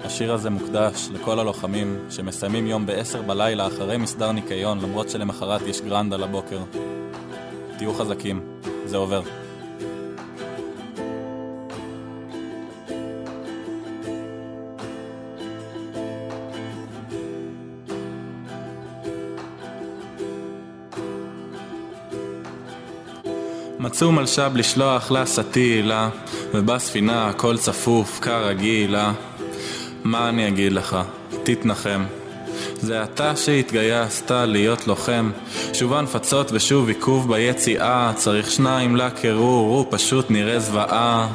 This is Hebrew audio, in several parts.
השיר הזה מוקדש לכל הלוחמים שמסיימים יום ב-10 בלילה אחרי מסדר ניקיון, למרות שלמחרת יש גרנד על הבוקר. תהיו חזקים, זה עובר. מצאו מלשב לשלוח לה סטילה, ובספינה הכל צפוף כרגילה. מה אני אגיד לך? תתנחם. זה אתה שהתגייסת להיות לוחם, שוב הנפצות ושוב עיכוב ביציאה, צריך 2 לקירור, הוא פשוט נראה זוועה.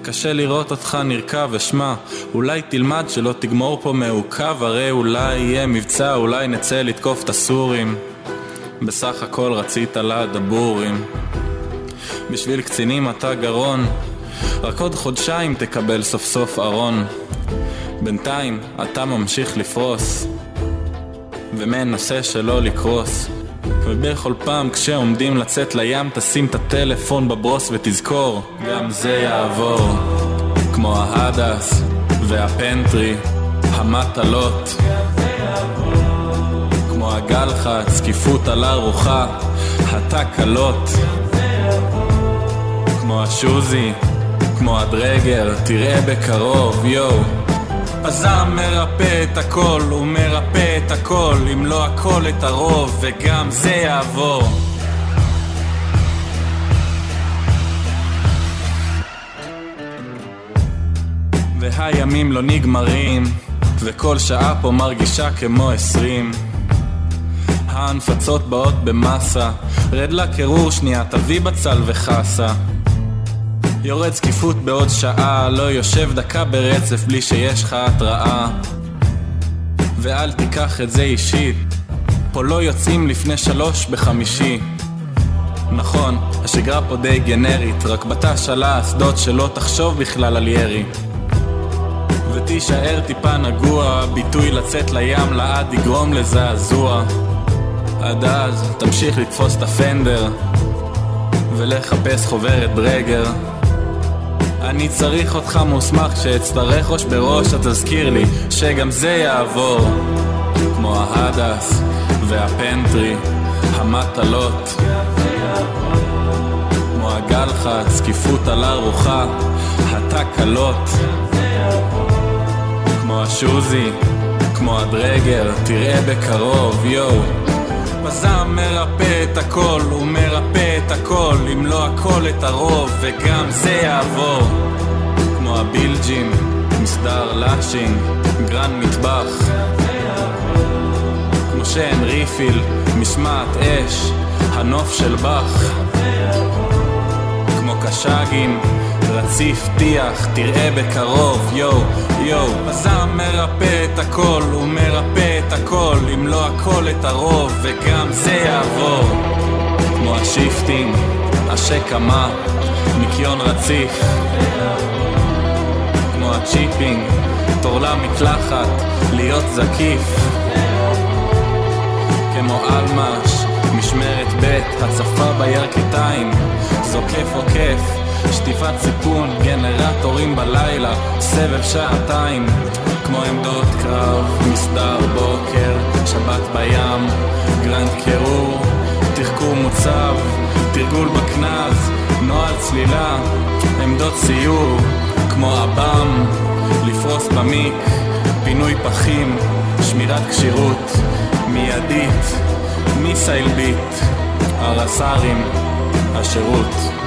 קשה לראות אותך נרקב ושמה, אולי תלמד שלא תגמור פה מעוקב, הרי אולי יהיה מבצע, אולי נצא לתקוף את הסורים. בסך הכל רצית לה דבורים. בשביל קצינים אתה גרון, רק עוד חודשיים תקבל סוף סוף ארון. בינתיים אתה ממשיך לפרוס ומנסה שלא לקרוס, ובכל פעם כשעומדים לצאת לים תשים את הטלפון בברוס ותזכור, גם זה יעבור. כמו ההדס והפנטרי, המטלות, כמו הגלחץ, זקיפות על הרוחה, התקלות, כמו השוזי, כמו הדרגר, תראה בקרוב, יו. הזעם מרפא את הכל, הוא מרפא את הכל, אם לא הכל את הרוב, וגם זה יעבור. והימים לא נגמרים, וכל שעה פה מרגישה כמו 20. ההנפצות באות במסה, רד לקירור שנייה, תביא בצל וחסה. יורד זקיפות בעוד שעה, לא יושב דקה ברצף בלי שיש לך התראה. ואל תיקח את זה אישית, פה לא יוצאים לפני 3 בחמישי. נכון, השגרה פה די גנרית, רק בתש על האסדות שלא תחשוב בכלל על ירי. ותישאר טיפה נגוע, ביטוי לצאת לים לעד יגרום לזעזוע. עד אז תמשיך לתפוס את הפנדר ולחפש חוברת דרגר. אני צריך אותך מוסמך, כשאצטרך ראש בראש תזכיר לי שגם זה יעבור. כמו ההדס והפנטרי, המטלות, כמו הגלחץ, זקיפות על הרוחה, התקלות, כמו השוזי, כמו הדרגר, תראה בקרוב, יו. הזעם מרפא את הכל, הוא מרפא את הכל, אם לא הכל את הרוב, וגם זה יעבור. כמו הבילג'ים, מסדר לשינג, גרנד מטבח, כמו שאין ריפיל, משמעת אש, הנוף של בח, כמו קשגים, רציף טיח, תראה בקרוב, יו, יו. הזעם מרפא את הכל, הוא מרפא את הכל, אם לא הכל את הרוב, וגם זה יעבור. כמו השיפטינג, השקמה, ניקיון רציף, כמו הצ'יפינג, תור למקלחת, להיות זקיף, כמו אלמש, משמרת בית, הצפה בירכתיים, זוקף עוקף, שטיפת סיפון, גנרטורים בלילה, סבב 2 כמו עמדות קרב, מסדר בוקר, שבת בים, גרנד קירור, תחקור מוצב, תרגול בכנז, נועל צלילה, עמדות סיור, כמו אב"ם, לפרוס במיק, פינוי פחים, שמירת קשירות, מיידית, מיסייל ביט, הרס"רים, השירות.